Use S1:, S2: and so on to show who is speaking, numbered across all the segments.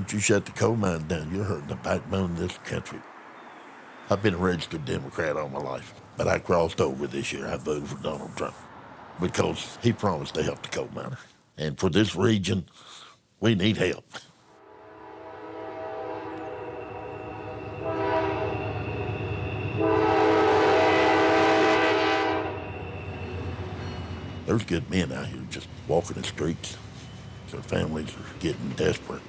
S1: Once you shut the coal mine down, you're hurting the backbone of this country. I've been a registered Democrat all my life, but I crossed over this year. I voted for Donald Trump because he promised to help the coal miner. And for this region, we need help. There's good men out here just walking the streets. Their families are getting desperate.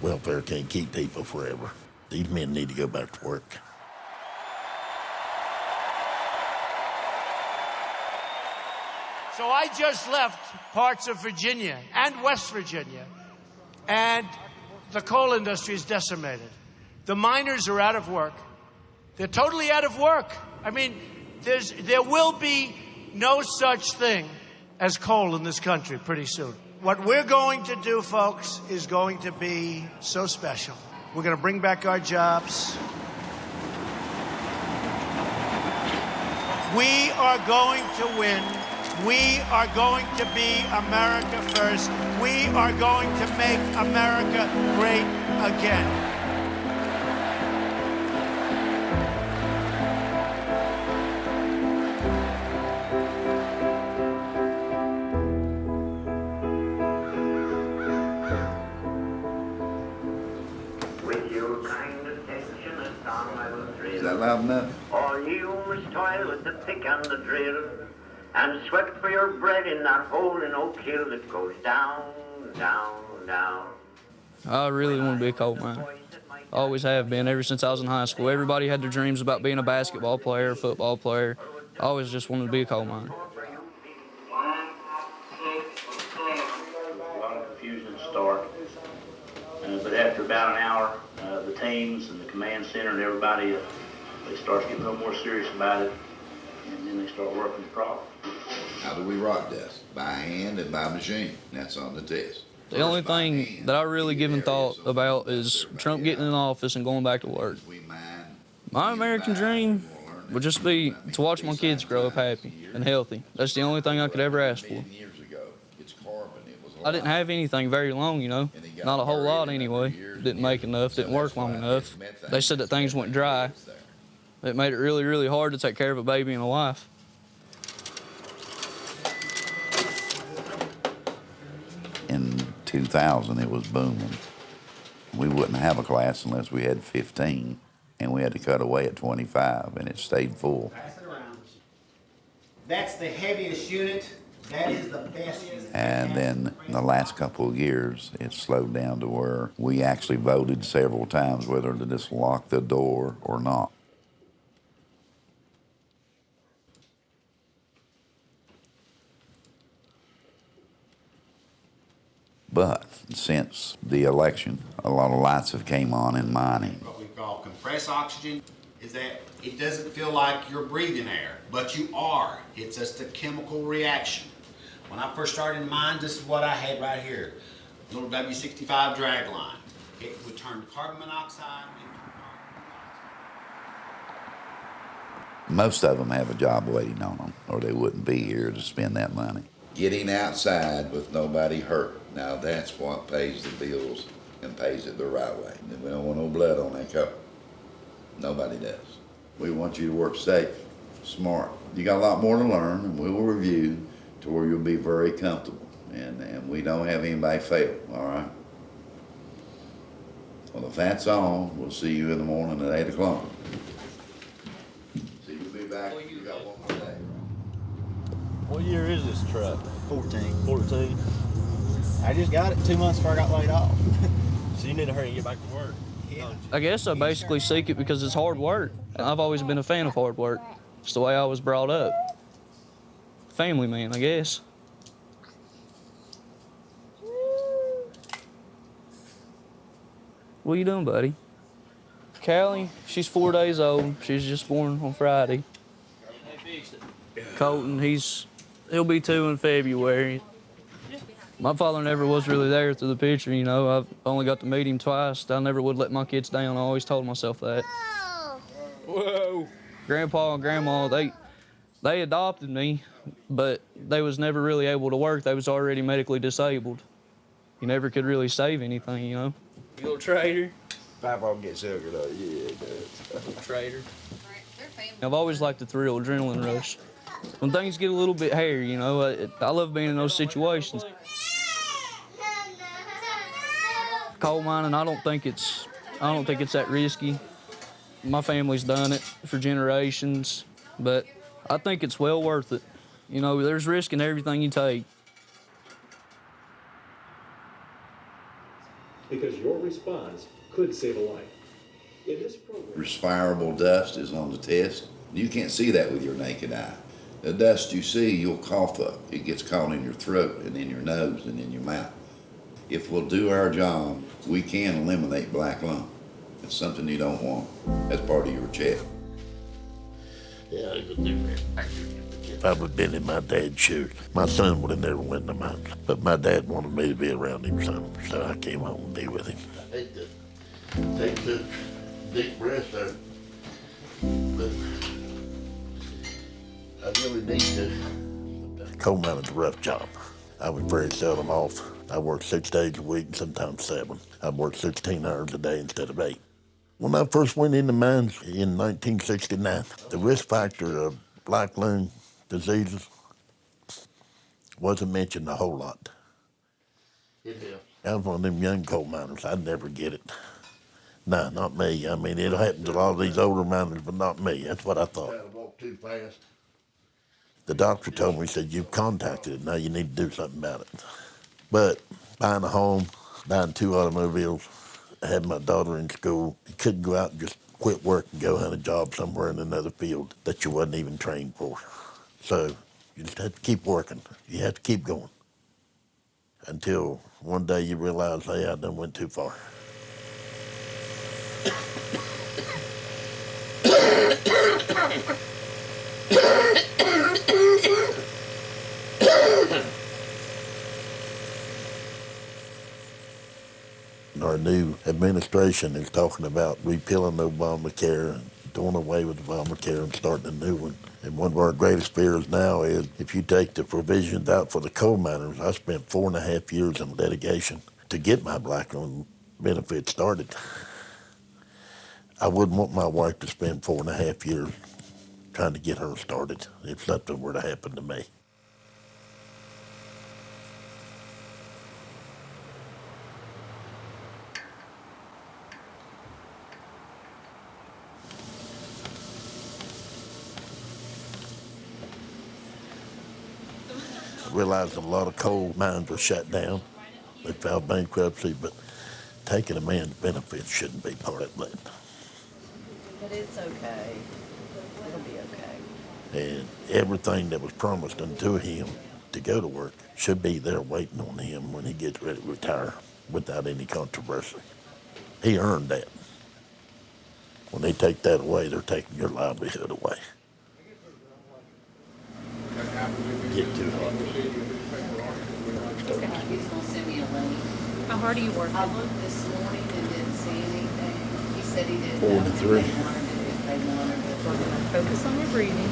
S1: Welfare can't keep people forever. These men need to go back to work.
S2: So I just left parts of Virginia and West Virginia, and the coal industry is decimated. The miners are out of work. They're totally out of work. I mean, there will be no such thing as coal in this country pretty soon. What we're going to do, folks, is going to be so special. We're going to bring back our jobs. We are going to win. We are going to be America first. We are going to make America great again.
S3: Is that loud enough?
S4: All you must toil with the pick and the drill, and sweat for your bread in that hole in Oak Hill that goes down, down, down.
S5: I really want to be a coal miner. Always have been, ever since I was in high school. Everybody had their dreams about being a basketball player, a football player. I always just wanted to be a coal miner.
S6: A lot of confusion at the start, but after about an hour, the teams and the command center and everybody, they start getting a little more serious about it, and then they start working the problem.
S3: How do we rock dust? By hand and by machine. That's on the test.
S5: The only thing that I really given thought about is Trump getting in office and going back to work. My American dream would just be to watch my kids grow up happy and healthy. That's the only thing I could ever ask for. I didn't have anything very long, you know. Not a whole lot anyway. Didn't make enough, didn't work long enough. They said that things went dry. It made it really, really hard to take care of a baby and a wife.
S3: In 2000, it was booming. We wouldn't have a class unless we had 15, and we had to cut away at 25, and it stayed full.
S7: Pass it around. That's the heaviest unit. That is the best unit.
S3: And then in the last couple of years, it slowed down to where we actually voted several times whether to just lock the door or not. But since the election, a lot of lights have came on in mining.
S7: What we call compressed oxygen is that it doesn't feel like you're breathing air, but you are. It's just a chemical reaction. When I first started in mines, this is what I had right here. Little W65 drag line. It would turn carbon monoxide into carbon monoxide.
S3: Most of them have a job waiting on them, or they wouldn't be here to spend that money. Getting outside with nobody hurt. Now that's what pays the bills and pays it the right way. We don't want no blood on that cup. Nobody does. We want you to work safe, smart. You got a lot more to learn, and we will review to where you'll be very comfortable. And we don't have anybody fail, all right? Well, if that's all, we'll see you in the morning at 8 o'clock. So you'll be back, you got one more day.
S8: What year is this truck?
S9: 14.
S8: 14?
S9: I just got it 2 months before I got laid off.
S8: So you need to hurry and get back to work.
S9: Yeah.
S5: I guess I basically seek it because it's hard work. I've always been a fan of hard work. It's the way I was brought up. Family man, I guess. What are you doing, buddy? Callie, she's 4 days old. She's just born on Friday. Colton, he'll be 2 in February. My father never was really there through the picture, you know. I've only got to meet him twice. I never would let my kids down. I always told myself that. Whoa. Grandpa and Grandma, they adopted me, but they was never really able to work. They was already medically disabled. You never could really save anything, you know. You little traitor.
S3: Papa gets sugared up. Yeah, it does.
S5: Little traitor. I've always liked the thrill, adrenaline rush. When things get a little bit hairy, you know, I love being in those situations. Coal mining, I don't think it's that risky. My family's done it for generations, but I think it's well worth it. You know, there's risk in everything you take.
S10: Because your response could save a life. In this program,
S3: Respirable dust is on the test. You can't see that with your naked eye. The dust you see, you'll cough up. It gets caught in your throat and in your nose and in your mouth. If we'll do our job, we can eliminate black lung. It's something you don't want. That's part of your check.
S1: Yeah, I could do that. If I would have been in my dad's shoes, my son would have never went in the mines. But my dad wanted me to be around him some, so I came home and be with him. I hate to take such deep breaths there, but I really need to. Coal mining's a rough job. I was very seldom off. I worked 6 days a week and sometimes 7. I worked 16 hours a day instead of 8. When I first went into mines in 1969, the risk factor of black lung diseases wasn't mentioned a whole lot. I was one of them young coal miners. I'd never get it. Nah, not me. I mean, it'll happen to a lot of these older miners, but not me. That's what I thought. I walk too fast. The doctor told me, he said, you've contacted it. Now you need to do something about it. But buying a home, buying 2 automobiles, I had my daughter in school. You couldn't go out and just quit work and go hunt a job somewhere in another field that you wasn't even trained for. So you just had to keep working. You had to keep going until one day you realize, hey, I done went too far. Our new administration is talking about repealing Obamacare and doing away with Obamacare and starting a new one. And one of our greatest fears now is if you take the provisions out for the coal miners, I spent 4.5 years in litigation to get my black lung benefit started. I wouldn't want my wife to spend 4.5 years trying to get her started if something were to happen to me. I realized a lot of coal mines were shut down. They filed bankruptcy, but taking a man's benefits shouldn't be part of that.
S11: But it's okay. It'll be okay.
S1: And everything that was promised unto him to go to work should be there waiting on him when he gets ready to retire without any controversy. He earned that. When they take that away, they're taking your livelihood away. Get too hot.
S11: He's gonna send me a link.
S12: How hard are you working?
S11: I looked this morning and didn't see anything. He said he didn't
S1: 4
S11: know
S1: to
S11: if
S1: 3.
S11: they wanted it.
S12: We're gonna focus on your breathing.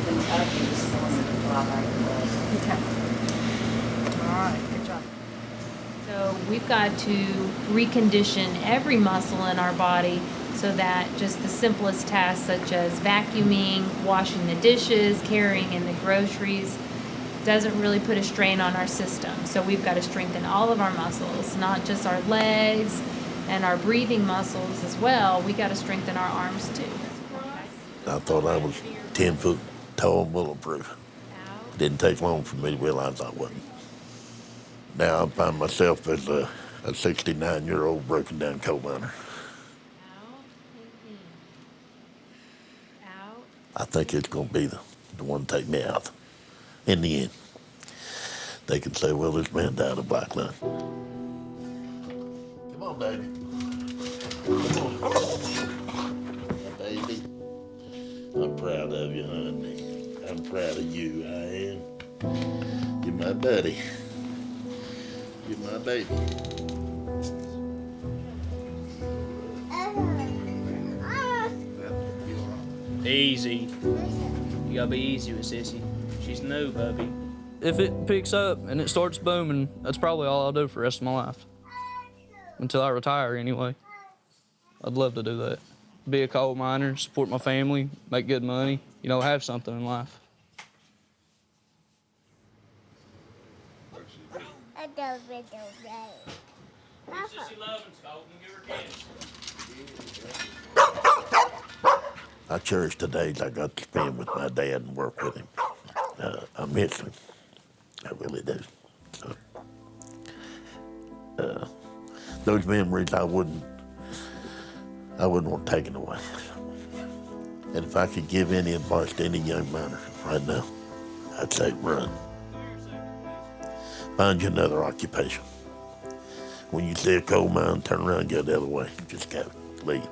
S11: Kentucky this morning to fly back to us.
S12: Okay. All right, good job. So we've got to recondition every muscle in our body so that just the simplest tasks such as vacuuming, washing the dishes, carrying in the groceries doesn't really put a strain on our system. So we've got to strengthen all of our muscles, not just our legs and our breathing muscles as well. We got to strengthen our arms too.
S1: I thought I was 10 foot tall and bulletproof. Didn't take long for me to realize I wasn't. Now I find myself as a 69-year-old broken down coal miner. I think it's going to be the one to take me out. In the end, they can say, well, this man died of black lung. Come on, baby. Come on. Yeah, baby. I'm proud of you, honey. I'm proud of you, I am. You're my buddy. You're my baby.
S5: Easy. You gotta be easy with Sissy. She's new, bubby. If it picks up and it starts booming, that's probably all I'll do for the rest of my life. until I retire anyway. I'd love to do that. Be a coal miner, support my family, make good money, you know, have something in life.
S1: I cherish the days I got to spend with my dad and work with him. I miss him. I really do. So, those memories I wouldn't want taken away. And if I could give any advice to any young miner right now, I'd say run. Find you another occupation. When you see a coal mine, turn around and go the other way. Just go, leave.